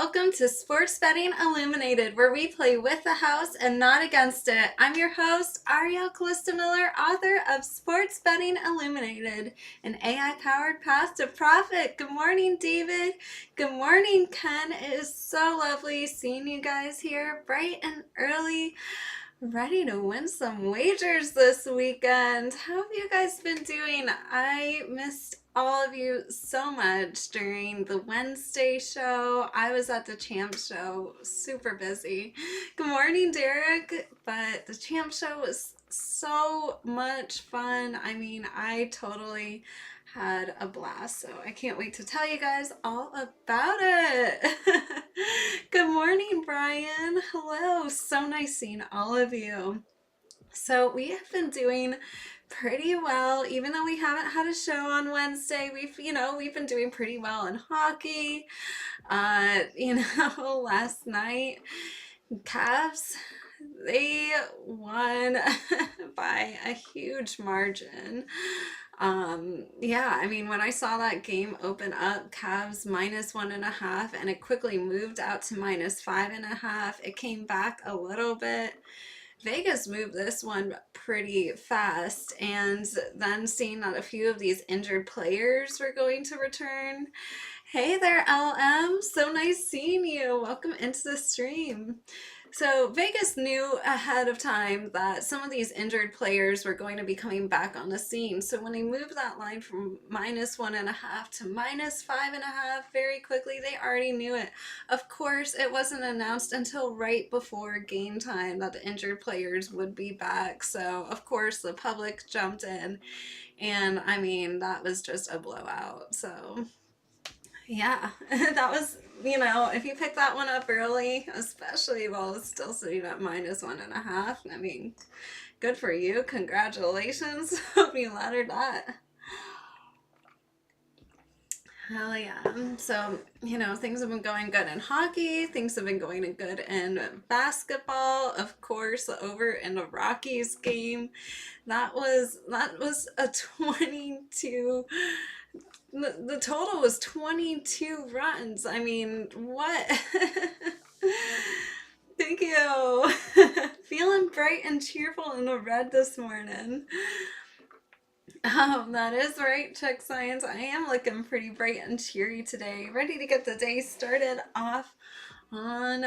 welcome to Sports Betting Illuminated, where we play with the house and not against it. I'm your host, Ariel Calista Miller, author of Sports Betting Illuminated, an AI-powered path to profit. Good morning, David. Good morning, Ken. It is so lovely seeing you guys here bright and early, ready to win some wagers this weekend. How have you guys been doing? I missed all of you so much during the Wednesday show. I was at the Champ show, super busy. Good morning, Derek. But the Champ show was so much fun. I mean, I totally had a blast, so I can't wait to tell you guys all about it. Good morning, Brian. Hello. So nice seeing all of you. So we have been doing pretty well, even though we haven't had a show on Wednesday. We've been doing pretty well in hockey. Last night, Cavs, they won by a huge margin. When I saw that game open up, Cavs -1.5, and it quickly moved out to -5.5. It came back a little bit. Vegas moved this one pretty fast, and then seeing that a few of these injured players were going to return. Hey there, LM. So nice seeing you. Welcome into the stream. So Vegas knew ahead of time that some of these injured players were going to be coming back on the scene. So when they moved that line from -1.5 to -5.5 very quickly, they already knew it. Of course, it wasn't announced until right before game time that the injured players would be back. So of course the public jumped in, and I mean, that was just a blowout. So yeah, that was, if you pick that one up early, especially while it's still sitting at -1.5, I mean, good for you. Congratulations. Hope you laddered that. Hell yeah. So, things have been going good in hockey. Things have been going good in basketball. Of course, over in the Rockies game, that was a 22. The total was 22 runs. I mean, what? Thank you. Feeling bright and cheerful in the red this morning. That is right, Check Science. I am looking pretty bright and cheery today. Ready to get the day started off on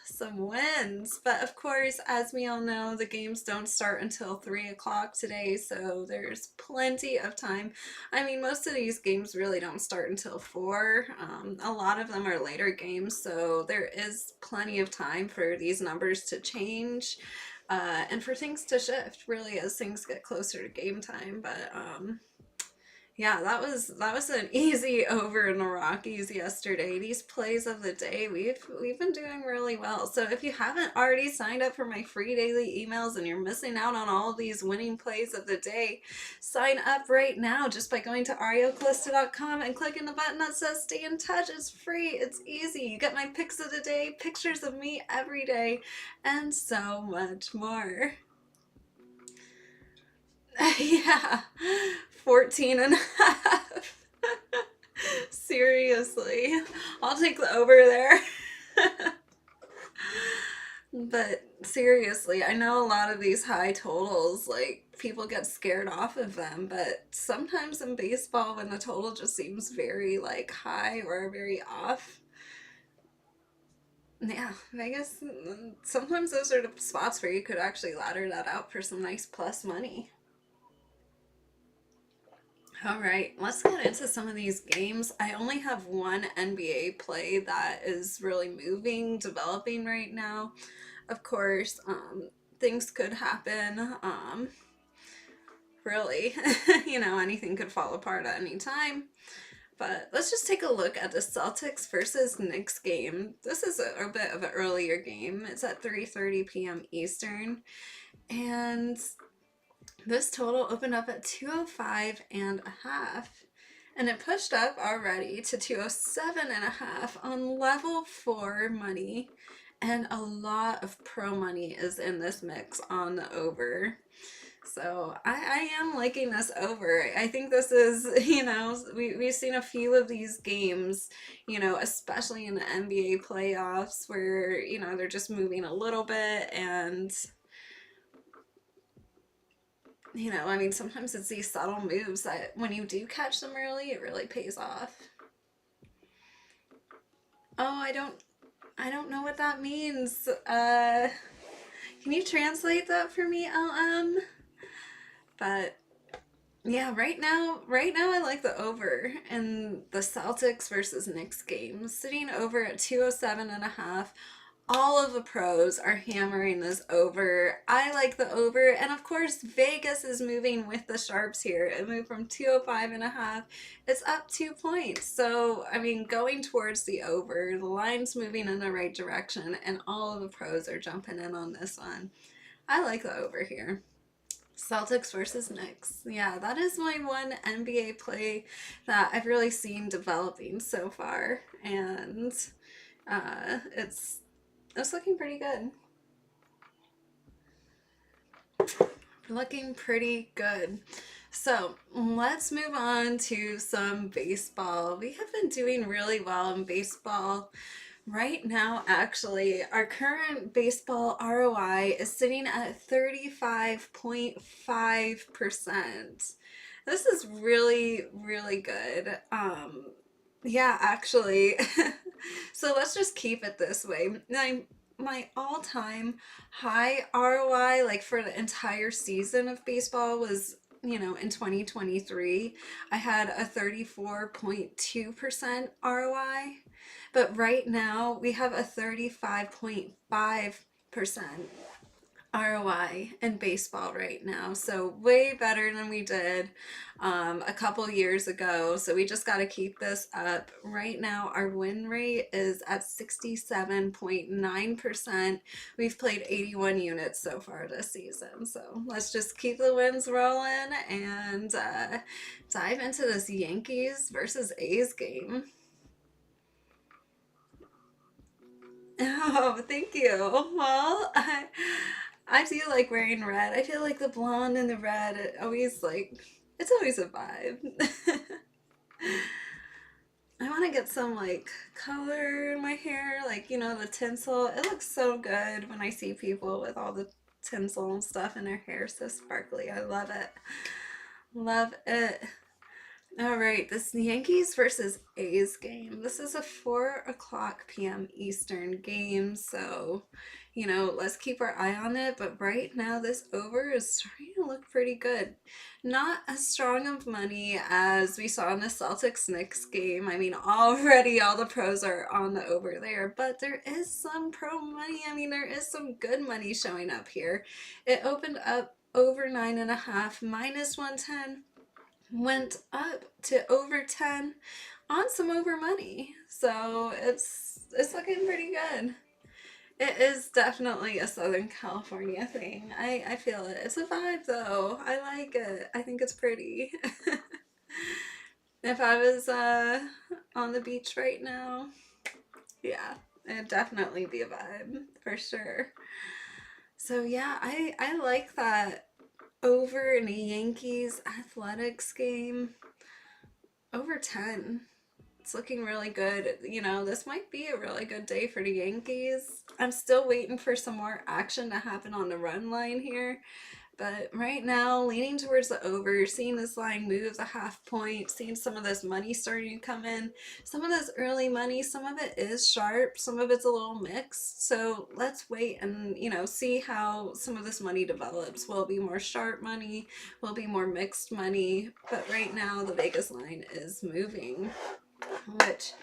some wins. But of course, as we all know, the games don't start until 3 o'clock today, so there's plenty of time. I mean, most of these games really don't start until 4. A lot of them are later games, so there is plenty of time for these numbers to change. And for things to shift, really, as things get closer to game time. But yeah, that was an easy over in the Rockies yesterday. These plays of the day, we've been doing really well. So if you haven't already signed up for my free daily emails and you're missing out on all of these winning plays of the day, sign up right now just by going to arielcalista.com and clicking the button that says stay in touch. It's free. It's easy. You get my picks of the day, pictures of me every day, and so much more. Yeah, 14.5. Seriously, I'll take the over there. But seriously, I know a lot of these high totals, like, people get scared off of them, but sometimes in baseball, when the total just seems very, like, high or very off, yeah, Vegas, sometimes those are the spots where you could actually ladder that out for some nice plus money. All right, let's get into some of these games. I only have one NBA play that is really moving, developing right now. Of course, things could happen. Really, anything could fall apart at any time. But let's just take a look at the Celtics versus Knicks game. This is a bit of an earlier game. It's at 3:30 p.m. Eastern. And this total opened up at 205.5, and it pushed up already to 207.5 on level 4 money, and a lot of pro money is in this mix on the over. So I am liking this over. I think this is, we've seen a few of these games, especially in the NBA playoffs where, they're just moving a little bit and, I mean, sometimes it's these subtle moves that when you do catch them early, it really pays off. Oh, I don't know what that means. Can you translate that for me, LM? But yeah, right now I like the over in the Celtics versus Knicks game. Sitting over at 207.5. All of the pros are hammering this over. I like the over, and of course Vegas is moving with the sharps here. It moved from 205.5. It's up 2 points. So I mean, going towards the over, the line's moving in the right direction, and all of the pros are jumping in on this one. I like the over here. Celtics versus Knicks. Yeah, that is my one NBA play that I've really seen developing so far, and it's looking pretty good. Looking pretty good. So let's move on to some baseball. We have been doing really well in baseball. Right now, actually, our current baseball ROI is sitting at 35.5%. This is really, really good. Yeah, actually. So let's just keep it this way. My all-time high ROI, like for the entire season of baseball, was, in 2023, I had a 34.2% ROI. But right now we have a 35.5% ROI in baseball right now. So way better than we did a couple years ago. So we just got to keep this up. Right now our win rate is at 67.9%. We've played 81 units so far this season. So let's just keep the wins rolling and dive into this Yankees versus A's game. Oh, thank you. Well, I do like wearing red. I feel like the blonde and the red, it's always a vibe. I want to get some like color in my hair, like, the tinsel. It looks so good when I see people with all the tinsel and stuff in their hair so sparkly. I love it. Love it. All right, this Yankees versus A's game. This is a 4 o'clock p.m. Eastern game, so let's keep our eye on it. But right now, this over is starting to look pretty good. Not as strong of money as we saw in the Celtics Knicks game. I mean, already all the pros are on the over there, but there is some pro money. I mean, there is some good money showing up here. It opened up over 9.5, minus 110. Went up to over 10 on some over money. So it's looking pretty good. It is definitely a Southern California thing. I feel it. It's a vibe though. I like it. I think it's pretty. If I was on the beach right now, yeah, it'd definitely be a vibe for sure. So yeah, I like that over in a Yankees Athletics game. Over 10. It's looking really good. This might be a really good day for the Yankees. I'm still waiting for some more action to happen on the run line here. But right now, leaning towards the over, seeing this line move a half point, seeing some of this money starting to come in. Some of this early money, some of it is sharp, some of it's a little mixed. So let's wait and, see how some of this money develops. Will it be more sharp money? Will it be more mixed money? But right now, the Vegas line is moving, which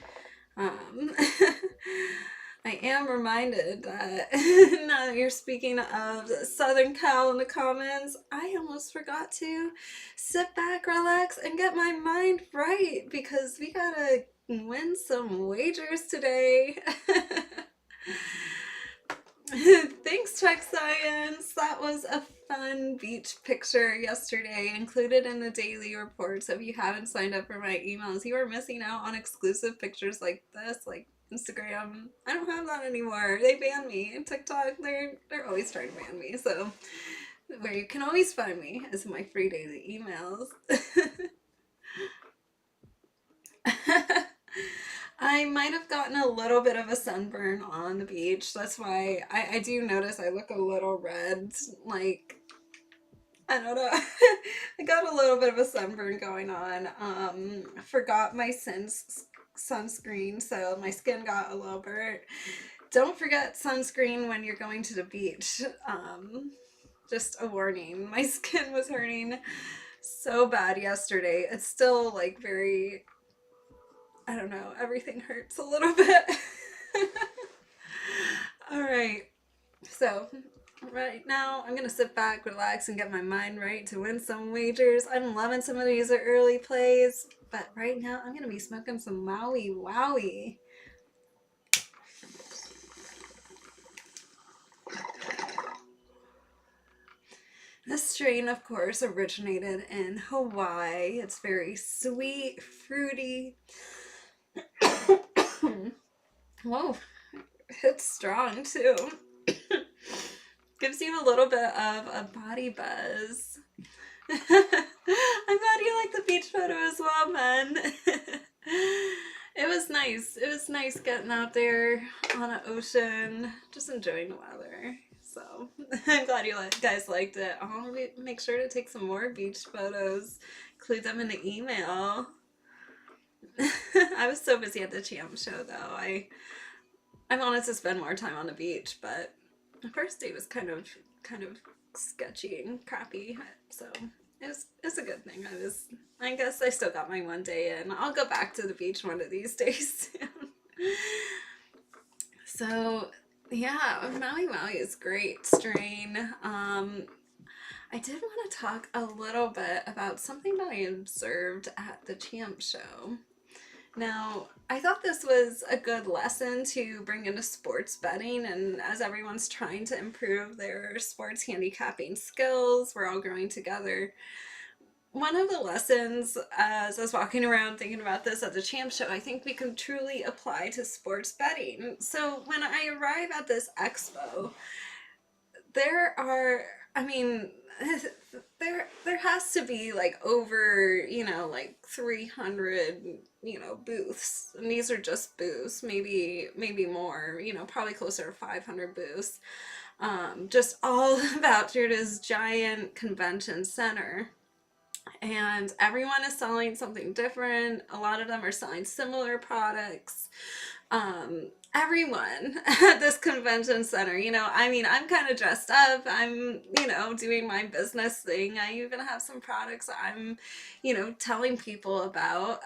I am reminded that now that you're speaking of Southern Cal in the comments, I almost forgot to sit back, relax, and get my mind right because we gotta win some wagers today. Thanks, Tech Science. That was a fun beach picture yesterday, included in the daily report. So if you haven't signed up for my emails, you are missing out on exclusive pictures like this, like Instagram. I don't have that anymore. They banned me. And TikTok, they're always trying to ban me. So where you can always find me is my free daily emails. I might have gotten a little bit of a sunburn on the beach. That's why I do notice I look a little red. Like, I don't know. I got a little bit of a sunburn going on. Forgot my sunscreen, so my skin got a little burnt. Don't forget sunscreen when you're going to the beach. Just a warning. My skin was hurting so bad yesterday. It's still like very, I don't know, everything hurts a little bit. All right. So, right now, I'm going to sit back, relax, and get my mind right to win some wagers. I'm loving some of these early plays, but right now, I'm going to be smoking some Maui Wowie. This strain, of course, originated in Hawaii. It's very sweet, fruity. Whoa, it's strong too. Gives you a little bit of a body buzz. I'm glad you like the beach photo as well, man. It was nice. It was nice getting out there on an ocean, just enjoying the weather. So I'm glad you guys liked it. I'll make sure to take some more beach photos, include them in the email. I was so busy at the Champ show though. I wanted to spend more time on the beach, but the first day was kind of sketchy and crappy. So it's a good thing. I guess I still got my one day in. I'll go back to the beach one of these days soon. So yeah, Maui Maui is great strain. I did want to talk a little bit about something that I observed at the Champ show. Now, I thought this was a good lesson to bring into sports betting, and as everyone's trying to improve their sports handicapping skills, we're all growing together. One of the lessons, as I was walking around thinking about this at the Champ show, I think we can truly apply to sports betting. So when I arrive at this expo, there are, I mean, there has to be like over, like 300, booths. And these are just booths, maybe more, probably closer to 500 booths. Just all about through this giant convention center. And everyone is selling something different. A lot of them are selling similar products. Everyone at this convention center, I'm kind of dressed up. I'm, doing my business thing. I even have some products I'm, telling people about,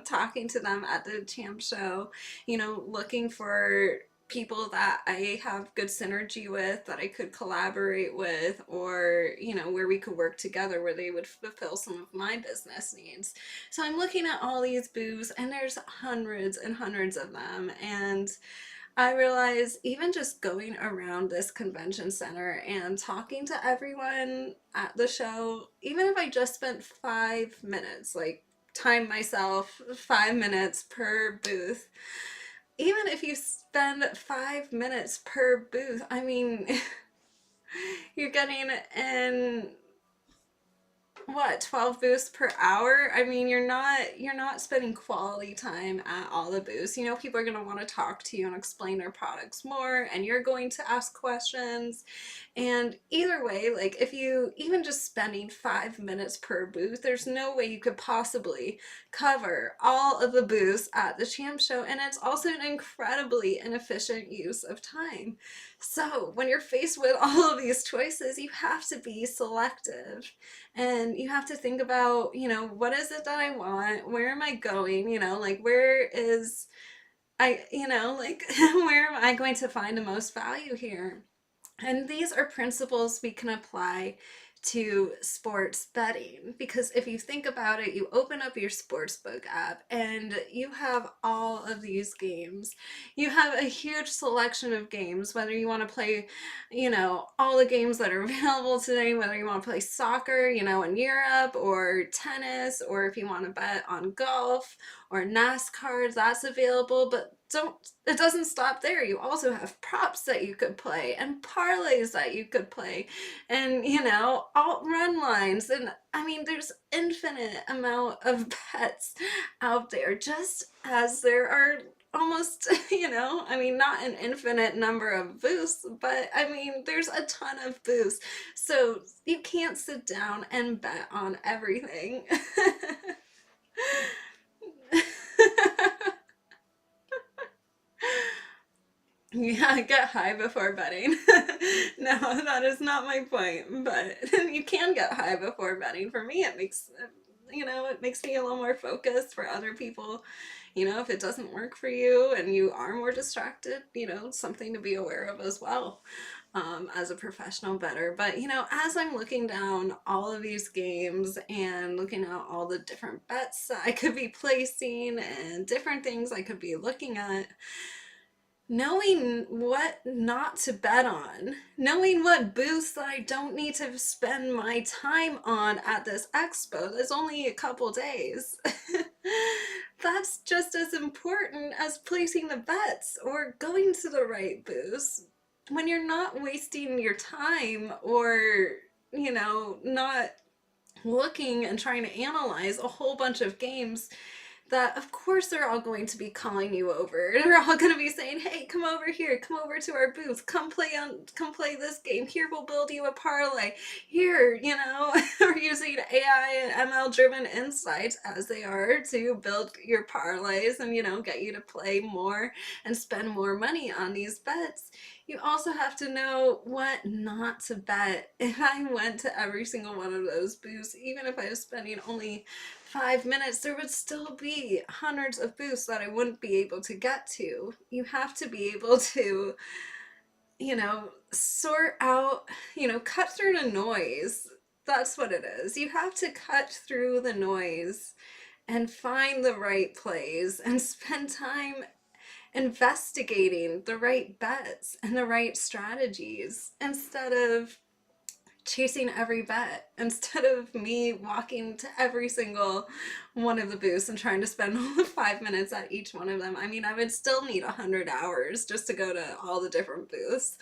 talking to them at the Champ show, looking for people that I have good synergy with, that I could collaborate with, or, where we could work together, where they would fulfill some of my business needs. So I'm looking at all these booths, and there's hundreds and hundreds of them. And I realize even just going around this convention center and talking to everyone at the show, even if I just spent 5 minutes, like time myself 5 minutes per booth, even if you spend 5 minutes per booth, I mean, you're getting in what, 12 booths per hour? I mean, you're not spending quality time at all the booths. People are going to want to talk to you and explain their products more, and you're going to ask questions. And either way, like, if you even just spending 5 minutes per booth, there's no way you could possibly cover all of the booths at the Champ show. And it's also an incredibly inefficient use of time. So when you're faced with all of these choices, you have to be selective, and you have to think about, what is it that I want? Where am I going? Like, where is like, where am I going to find the most value here? And these are principles we can apply to sports betting, because if you think about it, you open up your sportsbook app and you have all of these games. You have a huge selection of games, whether you want to play, all the games that are available today, whether you want to play soccer, in Europe, or tennis, or if you want to bet on golf or NASCAR, that's available. But it doesn't stop there. You also have props that you could play and parlays that you could play, and alt run lines, and I mean there's infinite amount of bets out there, just as there are almost I mean not an infinite number of boosts, but I mean there's a ton of boosts, so you can't sit down and bet on everything. Yeah, get high before betting. No, that is not my point, but you can get high before betting. For me, it makes, it makes me a little more focused. For other people, if it doesn't work for you and you are more distracted, something to be aware of as well, as a professional bettor. But, as I'm looking down all of these games and looking at all the different bets that I could be placing and different things I could be looking at, knowing what not to bet on, knowing what booths that I don't need to spend my time on at this expo, there's only a couple days, that's just as important as placing the bets or going to the right booths. When you're not wasting your time or, not looking and trying to analyze a whole bunch of games, that of course they're all going to be calling you over. They're all going to be saying, hey, come over here, come over to our booth, come play this game. Here, we'll build you a parlay. Here, we're using AI and ML driven insights, as they are, to build your parlays and, get you to play more and spend more money on these bets. You also have to know what not to bet. If I went to every single one of those booths, even if I was spending only 5 minutes, there would still be hundreds of booths that I wouldn't be able to get to. You have to be able to, sort out, cut through the noise. That's what it is. You have to cut through the noise and find the right plays and spend time investigating the right bets and the right strategies instead of chasing every bet, instead of me walking to every single one of the booths and trying to spend all the 5 minutes at each one of them. I mean, I would still need 100 hours just to go to all the different booths.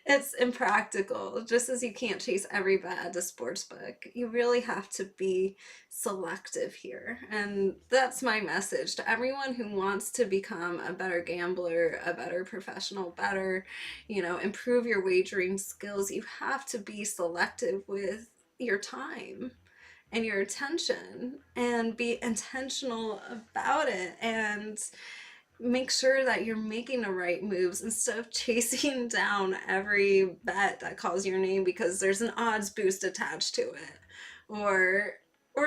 It's impractical. Just as you can't chase every bet at the sportsbook, you really have to be selective here. And that's my message to everyone who wants to become a better gambler, a better professional bettor, improve your wagering skills. You have to be selective with your time and your attention and be intentional about it, and make sure that you're making the right moves instead of chasing down every bet that calls your name because there's an odds boost attached to it, or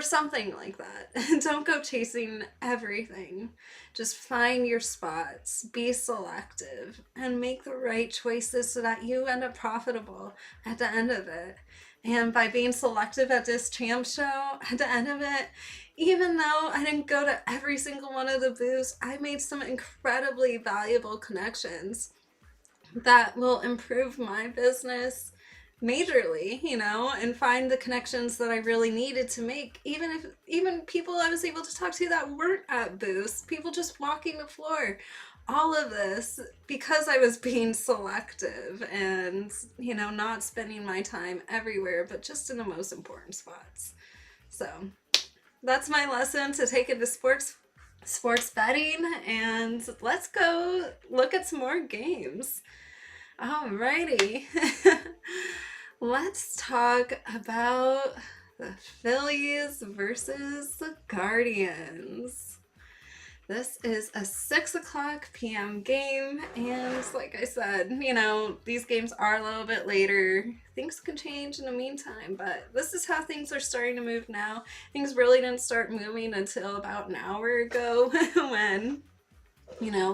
something like that. Don't go chasing everything. Just find your spots, be selective, and make the right choices so that you end up profitable at the end of it. And by being selective at this champ show, at the end of it, even though I didn't go to every single one of the booths, I made some incredibly valuable connections that will improve my business majorly, and find the connections that I really needed to make, even people I was able to talk to that weren't at booths, people just walking the floor. All of this because I was being selective and, not spending my time everywhere, but just in the most important spots. So that's my lesson to take into sports betting, and let's go look at some more games. Alrighty. Let's talk about the Phillies versus the Guardians. This is a 6:00 p.m. game, and like I said, these games are a little bit later. Things can change in the meantime, but this is how things are starting to move now. Things really didn't start moving until about an hour ago when,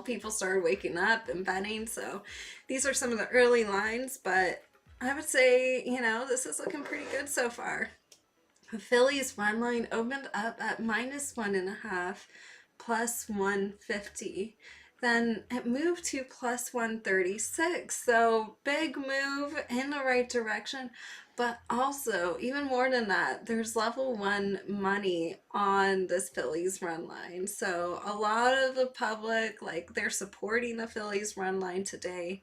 people started waking up and betting. So these are some of the early lines, but I would say, this is looking pretty good so far. The Phillies run line opened up at -1.5, plus 150. Then it moved to plus 136. So big move in the right direction, But also, even more than that, there's level one money on this Phillies run line. So a lot of the public, like, they're supporting the Phillies run line today.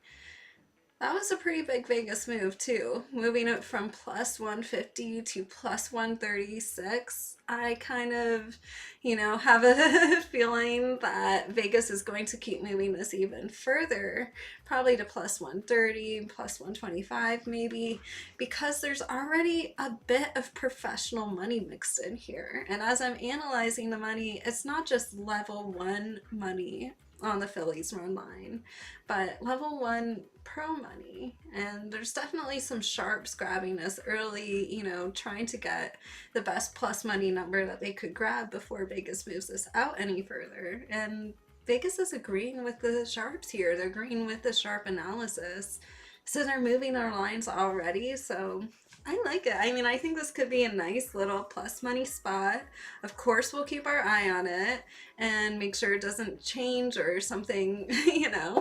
That was a pretty big Vegas move too, moving it from plus 150 to plus 136. I kind of, have a feeling that Vegas is going to keep moving this even further, probably to plus 130, plus 125 maybe, because there's already a bit of professional money mixed in here. And as I'm analyzing the money, it's not just level one money on the Phillies run line, but level one pro money. And there's definitely some sharps grabbing this early, trying to get the best plus money number that they could grab before Vegas moves this out any further. And Vegas is agreeing with the sharps here. They're agreeing with the sharp analysis. So they're moving our lines already. So I like it. I mean, I think this could be a nice little plus money spot. Of course, we'll keep our eye on it and make sure it doesn't change or something,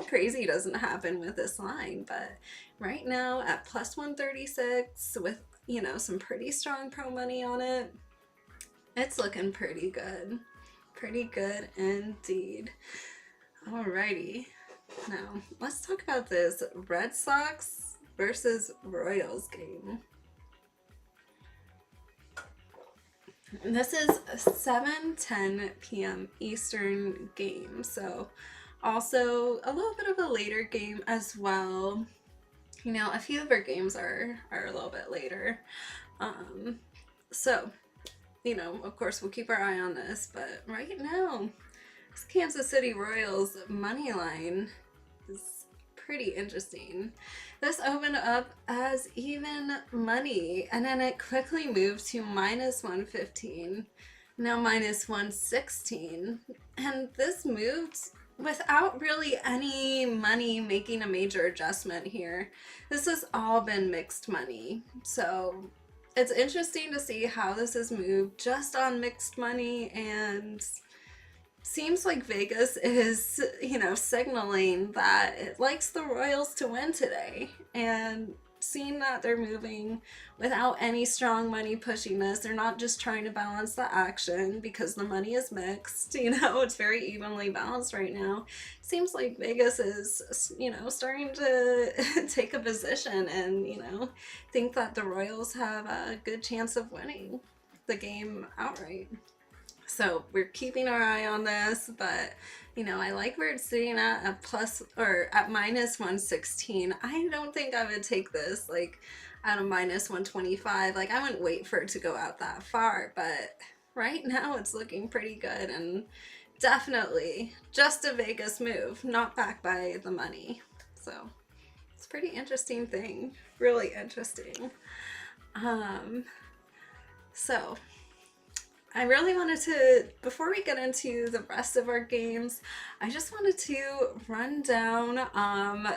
crazy doesn't happen with this line. But right now at plus 136 with, some pretty strong pro money on it, it's looking pretty good. Pretty good indeed. Alrighty. Now, let's talk about this Red Sox versus Royals game. This is a 7:10 p.m. Eastern game, so also a little bit of a later game as well. A few of our games are a little bit later. So, of course we'll keep our eye on this, but right now, this Kansas City Royals money line is pretty interesting. This opened up as even money, and then it quickly moved to minus 115, now minus 116, and this moved without really any money making a major adjustment here. This has all been mixed money, so it's interesting to see how this has moved just on mixed money, and seems like Vegas is, signaling that it likes the Royals to win today. And seeing that they're moving without any strong money pushing this, they're not just trying to balance the action because the money is mixed, it's very evenly balanced right now. Seems like Vegas is, starting to take a position and, think that the Royals have a good chance of winning the game outright. So we're keeping our eye on this, but I like where it's sitting at a plus or at minus 116. I don't think I would take this like at a minus 125. Like I wouldn't wait for it to go out that far, but right now it's looking pretty good and definitely just a Vegas move, not backed by the money. So it's a pretty interesting thing, really interesting. So I really wanted to, before we get into the rest of our games, I just wanted to run down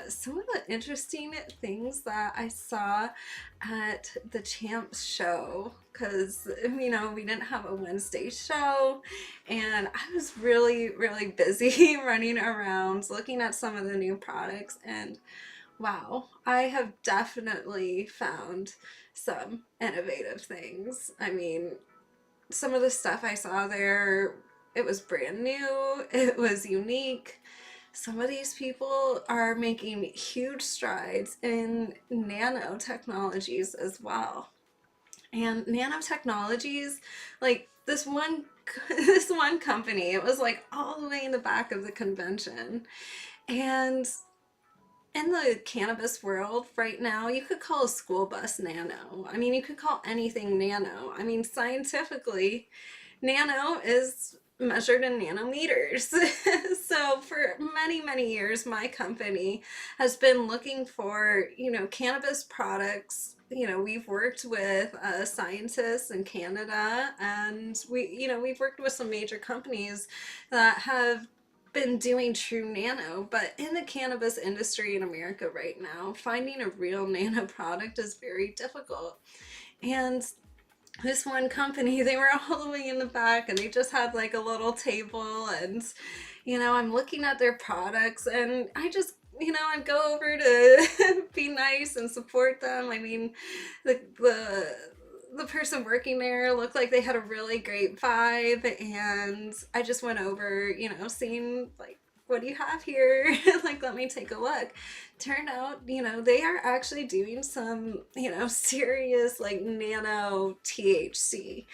some of the interesting things that I saw at the Champs show, because, we didn't have a Wednesday show, and I was really, really busy running around looking at some of the new products, and wow, I have definitely found some innovative things. I mean, some of the stuff I saw there, it was brand new, it was unique. Some of these people are making huge strides in nanotechnologies as well. And nanotechnologies, like this one company, it was like all the way in the back of the convention. And in the cannabis world right now, you could call a school bus nano. I mean, you could call anything nano. I mean, scientifically, nano is measured in nanometers. So for many, many years, my company has been looking for, cannabis products. We've worked with scientists in Canada, and we've worked with some major companies that have been doing true nano, but in the cannabis industry in America right now, finding a real nano product is very difficult. And this one company, they were all the way in the back, and they just had like a little table, and I'm looking at their products, and I just I'd go over to be nice and support them. I mean, the person working there looked like they had a really great vibe, and I just went over, seeing like, what do you have here? Like, let me take a look. Turned out, they are actually doing some, serious like nano THC,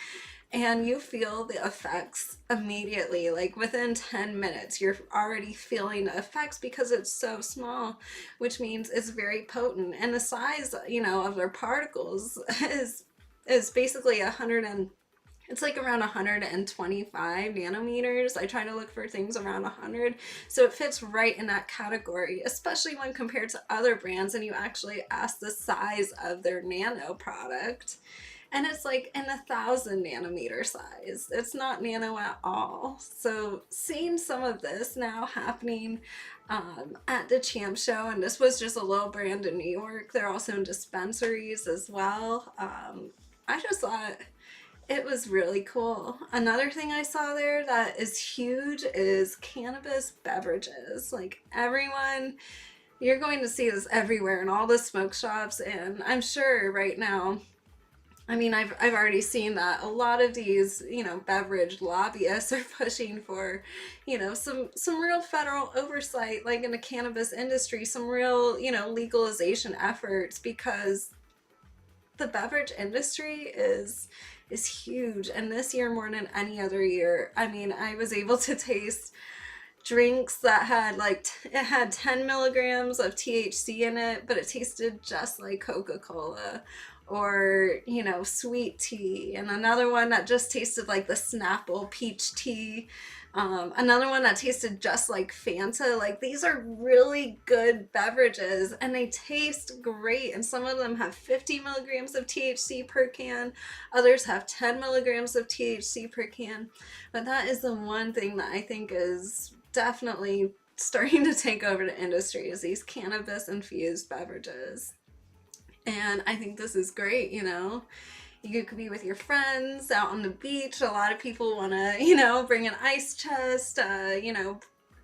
and you feel the effects immediately. Like within 10 minutes you're already feeling the effects because it's so small, which means it's very potent. And the size, of their particles is basically 100 and it's like around 125 nanometers. I try to look for things around 100. So it fits right in that category, especially when compared to other brands and you actually ask the size of their nano product. And it's like in 1,000 nanometer size. It's not nano at all. So seeing some of this now happening at the Champ Show, and this was just a little brand in New York. They're also in dispensaries as well. I just thought it was really cool. Another thing I saw there that is huge is cannabis beverages. Like everyone, you're going to see this everywhere in all the smoke shops, and I'm sure right now, I mean, I've already seen that a lot of these, beverage lobbyists are pushing for, some real federal oversight, like in the cannabis industry, some real, legalization efforts, because the beverage industry is huge. And this year, more than any other year, I mean, I was able to taste drinks that had it had 10 milligrams of THC in it, but it tasted just like Coca-Cola, or sweet tea. And another one that just tasted like the Snapple peach tea. Another one that tasted just like Fanta. Like, these are really good beverages and they taste great. And some of them have 50 milligrams of THC per can. Others have 10 milligrams of THC per can. But that is the one thing that I think is definitely starting to take over the industry, is these cannabis infused beverages. And I think this is great. You could be with your friends out on the beach. A lot of people want to, bring an ice chest,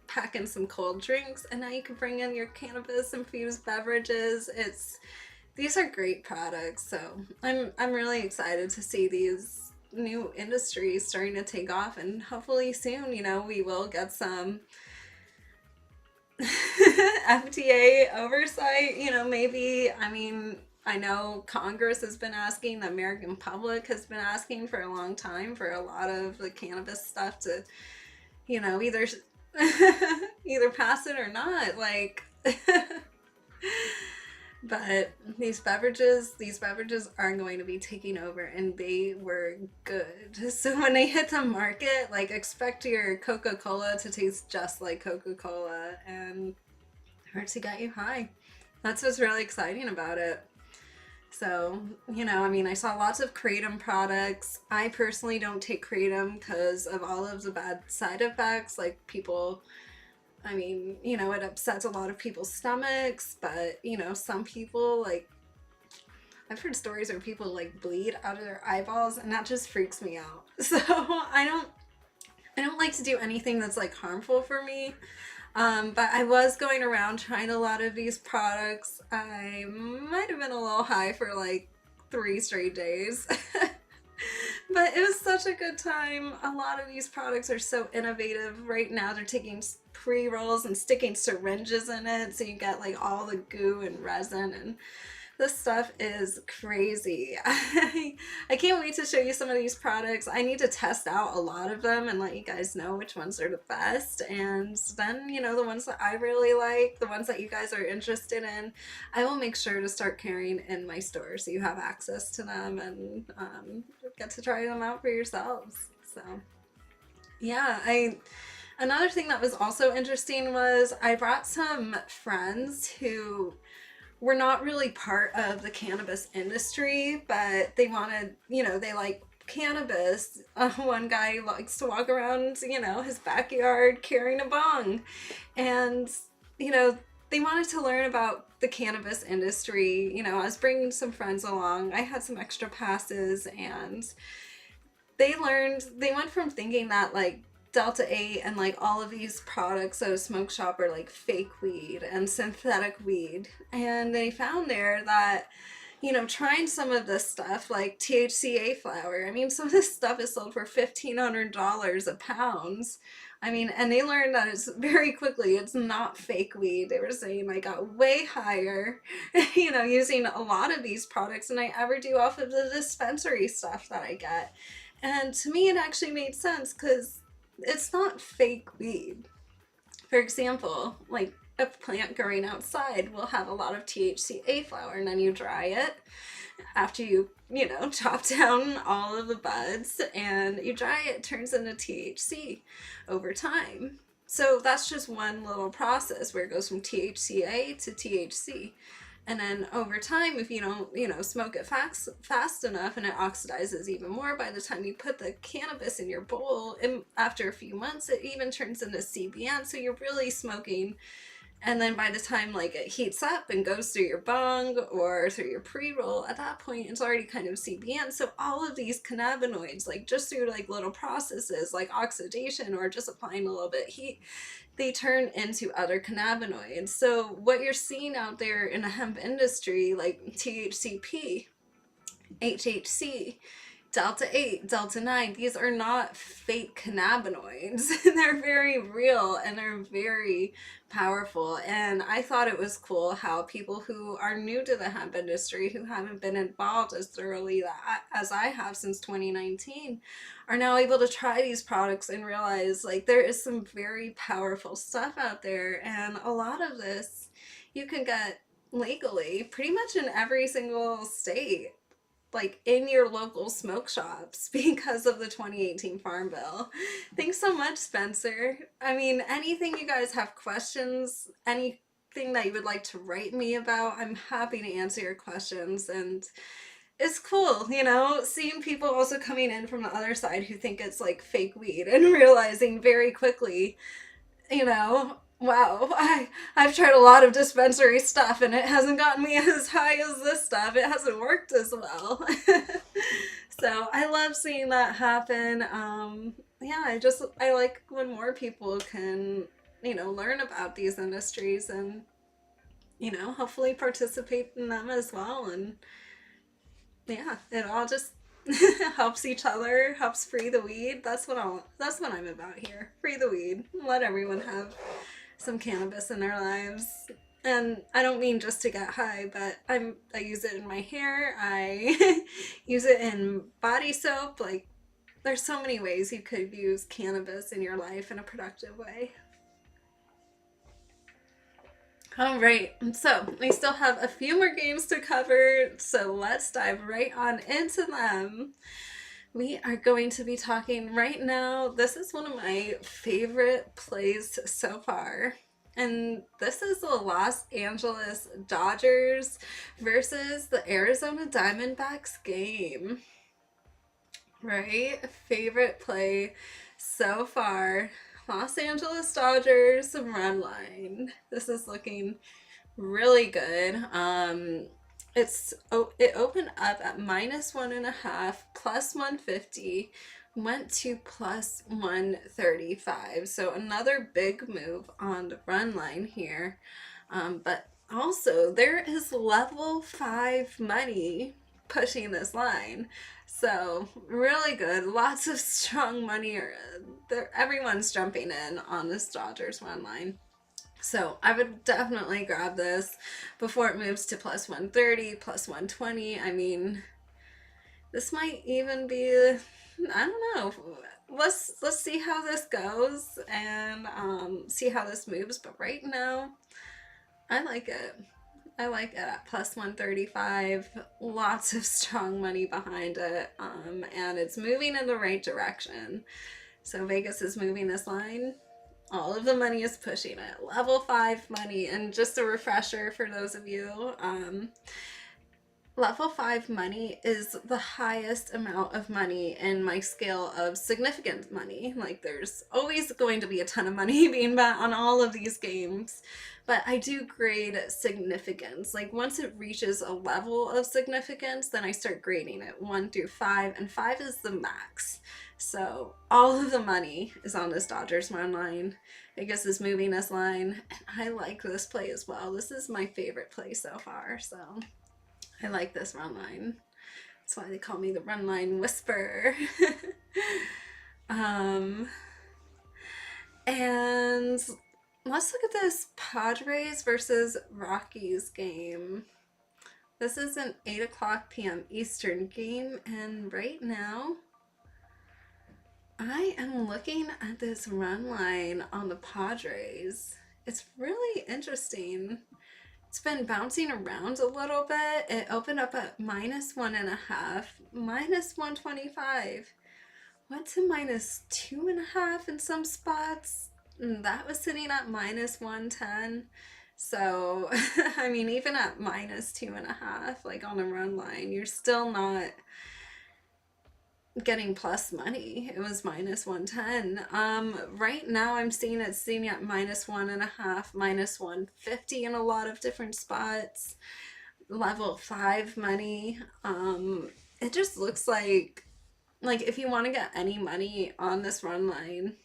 pack in some cold drinks, and now you can bring in your cannabis infused beverages. These are great products. So I'm really excited to see these new industries starting to take off, and hopefully soon, we will get some FDA oversight, maybe. I mean, I know Congress has been asking, the American public has been asking for a long time for a lot of the cannabis stuff to, either either pass it or not. Like, but these beverages are going to be taking over, and they were good. So when they hit the market, like, expect your Coca-Cola to taste just like Coca-Cola and to get you high. That's what's really exciting about it. So, I mean, I saw lots of Kratom products. I personally don't take Kratom because of all of the bad side effects. Like, people, I mean, it upsets a lot of people's stomachs, but, some people, like, I've heard stories where people, like, bleed out of their eyeballs, and that just freaks me out. So I don't like to do anything that's, like, harmful for me. But I was going around trying a lot of these products. I might have been a little high for like 3 straight days. But it was such a good time. A lot of these products are so innovative. Right now they're taking pre-rolls and sticking syringes in it, so you get like all the goo and resin, and this stuff is crazy. I can't wait to show you some of these products. I need to test out a lot of them and let you guys know which ones are the best. And then, the ones that I really like, the ones that you guys are interested in, I will make sure to start carrying in my store so you have access to them and get to try them out for yourselves. So, yeah, another thing that was also interesting was I brought some friends who were not really part of the cannabis industry, but they wanted, they like cannabis. One guy likes to walk around, his backyard carrying a bong. And, they wanted to learn about the cannabis industry. I was bringing some friends along. I had some extra passes, and they went from thinking that, like, Delta 8 and like all of these products at a smoke shop are like fake weed and synthetic weed. And they found there that, you know, trying some of this stuff like THCA flower, I mean, some of this stuff is sold for $1,500 a pound. I mean, and they learned that it's very quickly, it's not fake weed. They were saying I got way higher, you know, using a lot of these products than I ever do off of the dispensary stuff that I get. And to me, it actually made sense because it's not fake weed. For example, like a plant growing outside will have a lot of THCA flower, and then you dry it after you know, chop down all of the buds and you dry it, it turns into THC over time. So that's just one little process where it goes from THCA to THC. And then over time, if you don't, you know, smoke it fast enough and it oxidizes even more, by the time you put the cannabis in your bowl, and after a few months, it even turns into CBN. So you're really smoking. And then by the time like it heats up and goes through your bong or through your pre-roll, at that point it's already kind of CBN. So all of these cannabinoids, like just through like little processes like oxidation or just applying a little bit of heat, they turn into other cannabinoids. So what you're seeing out there in the hemp industry, like THCP, HHC, Delta 8, Delta 9, these are not fake cannabinoids. They're very real and they're very powerful. And I thought it was cool how people who are new to the hemp industry, who haven't been involved as thoroughly as I have since 2019, are now able to try these products and realize like there is some very powerful stuff out there. And a lot of this you can get legally pretty much in every single state, like in your local smoke shops, because of the 2018 Farm Bill. Thanks so much, Spencer. I mean, anything you guys have questions, anything that you would like to write me about, I'm happy to answer your questions. And it's cool, you know, seeing people also coming in from the other side who think it's like fake weed and realizing very quickly, you know, wow, I've tried a lot of dispensary stuff and it hasn't gotten me as high as this stuff. It hasn't worked as well. So I love seeing that happen. Yeah, I like when more people can, you know, learn about these industries and, you know, hopefully participate in them as well. And yeah, it all just helps each other, helps free the weed. That's what I'm about here. Free the weed. Let everyone have some cannabis in their lives. And I don't mean just to get high, but I use it in my hair. I use it in body soap. Like, there's so many ways you could use cannabis in your life in a productive way. All right, so we still have a few more games to cover, so let's dive right on into them. We are going to be talking right now. This is one of my favorite plays so far. And this is the Los Angeles Dodgers versus the Arizona Diamondbacks game. Right? Favorite play so far. Los Angeles Dodgers run line. This is looking really good. It opened up at -1.5, plus 150, went to plus 135. So another big move on the run line here. But also there is level 5 money pushing this line. So really good. Lots of strong money. Everyone's jumping in on this Dodgers run line. So I would definitely grab this before it moves to plus 130, plus 120. I mean, this might even be, I don't know. Let's see how this goes and see how this moves. But right now, I like it. I like it at plus 135. Lots of strong money behind it, and it's moving in the right direction. So Vegas is moving this line. All of the money is pushing it. Level 5 money. And just a refresher for those of you, Level 5 money is the highest amount of money in my scale of significant money. Like, there's always going to be a ton of money being bet on all of these games, but I do grade significance. Like, once it reaches a level of significance, then I start grading it 1 through 5, and 5 is the max. So all of the money is on this Dodgers run line. Vegas is moving this line, and I like this play as well. This is my favorite play so far, so I like this run line. That's why they call me the run line whisperer. And let's look at this Padres versus Rockies game. This is an 8 o'clock p.m. Eastern game, and right now I am looking at this run line on the Padres. It's really interesting. It's been bouncing around a little bit. It opened up at -1.5, -125. Went to -2.5 in some spots. And that was sitting at -110. So, I mean, even at -2.5, like on a run line, you're still not getting plus money. It was -110. Right now I'm seeing it sitting at -1.5, -150 in a lot of different spots. Level 5 money. It just looks like if you want to get any money on this run line,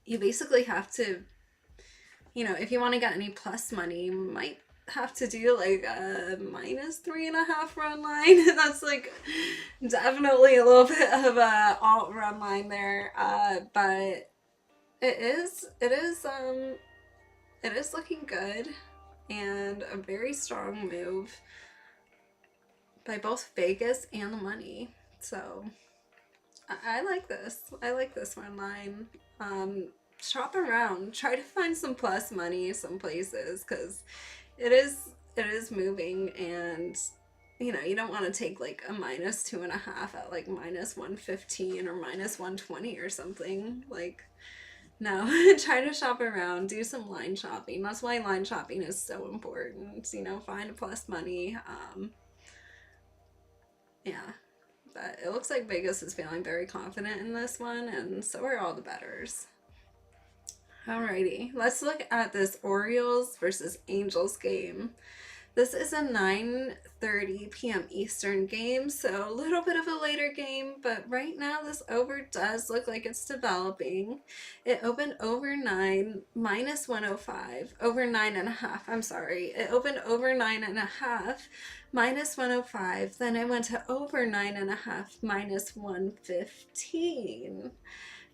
you basically have to, if you want to get any plus money, you might have to do like a -3.5 run line. That's like definitely a little bit of a alt run line there, but it is looking good, and a very strong move by both Vegas and the money. So I like this. I like this run line. Shop around, try to find some plus money some places, because it is moving, and you don't want to take like a -2.5 at like -115 or -120 or something. Like, no. Try to shop around, do some line shopping. That's why line shopping is so important. Find a plus money. Yeah, but it looks like Vegas is feeling very confident in this one, and so are all the bettors. Alrighty, let's look at this Orioles versus Angels game. This is a 9:30 p.m. Eastern game, so a little bit of a later game, but right now this over does look like it's developing. It opened over 9, -105, over 9.5, I'm sorry. It opened over 9.5, -105, then it went to over 9.5, -115.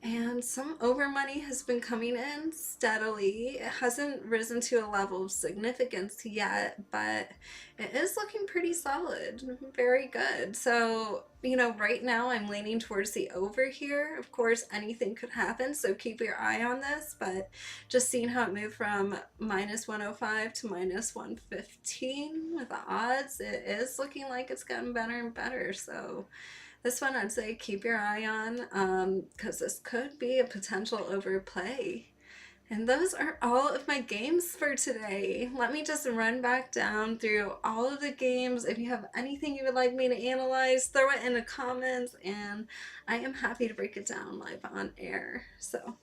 And some over money has been coming in steadily. It hasn't risen to a level of significance yet, but it is looking pretty solid. Very good. So, right now I'm leaning towards the over here. Of course, anything could happen, so keep your eye on this, but just seeing how it moved from -105 to -115 with the odds, it is looking like it's getting better and better. So this one I'd say keep your eye on, because this could be a potential overplay. And those are all of my games for today. Let me just run back down through all of the games. If you have anything you would like me to analyze, throw it in the comments, and I am happy to break it down live on air. So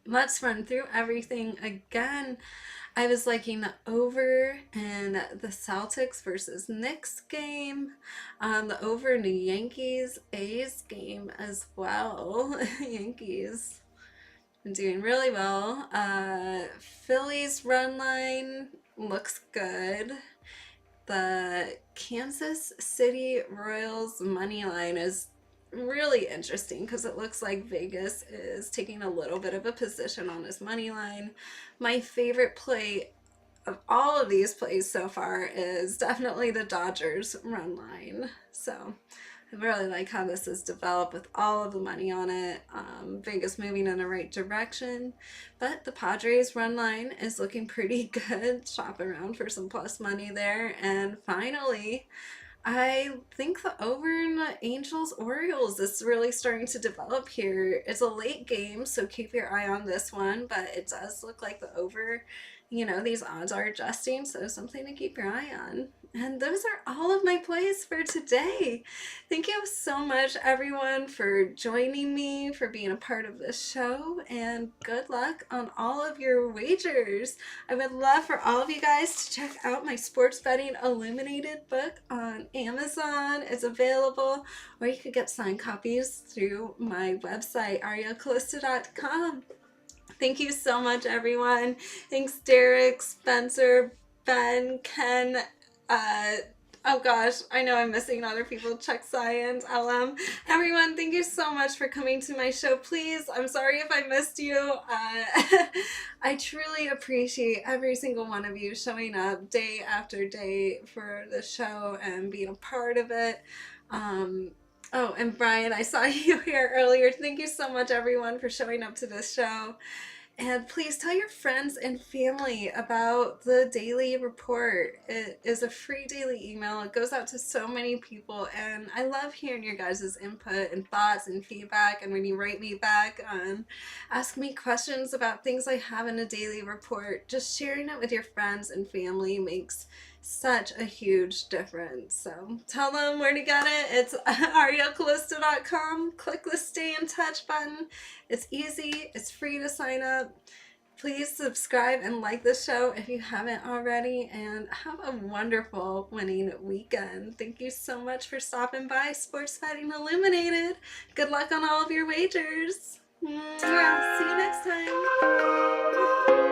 let's run through everything again. I was liking the over in the Celtics versus Knicks game, the over in the Yankees-A's game as well. Yankees been doing really well. Phillies run line looks good. The Kansas City Royals money line is really interesting, because it looks like Vegas is taking a little bit of a position on this money line. My favorite play of all of these plays so far is definitely the Dodgers run line. So I really like how this has developed with all of the money on it. Vegas moving in the right direction, but the Padres run line is looking pretty good. Shop around for some plus money there. And finally, I think the over in the Angels-Orioles is really starting to develop here. It's a late game, so keep your eye on this one, but it does look like the over you know, these odds are adjusting, so something to keep your eye on. And those are all of my plays for today. Thank you so much, everyone, for joining me, for being a part of this show, and good luck on all of your wagers. I would love for all of you guys to check out my Sports Betting Illuminated book on Amazon. It's available, or you could get signed copies through my website, arielcalista.com. Thank you so much, everyone. Thanks, Derek, Spencer, Ben, Ken. Oh gosh, I know I'm missing other people. Chuck Science, LM. Everyone, thank you so much for coming to my show. Please, I'm sorry if I missed you. I truly appreciate every single one of you showing up day after day for the show and being a part of it. Oh, and Brian, I saw you here earlier. Thank you so much, everyone, for showing up to this show. And please tell your friends and family about the daily report. It is a free daily email. It goes out to so many people, and I love hearing your guys' input and thoughts and feedback. And when you write me back, ask me questions about things I have in a daily report, just sharing it with your friends and family makes such a huge difference. So tell them where to get it. It's arielcalista.com. Click the stay in touch button. It's easy, it's free to sign up. Please subscribe and like the show if you haven't already, and have a wonderful winning weekend. Thank you so much for stopping by Sports Betting Illuminated. Good luck on all of your wagers. See you next time.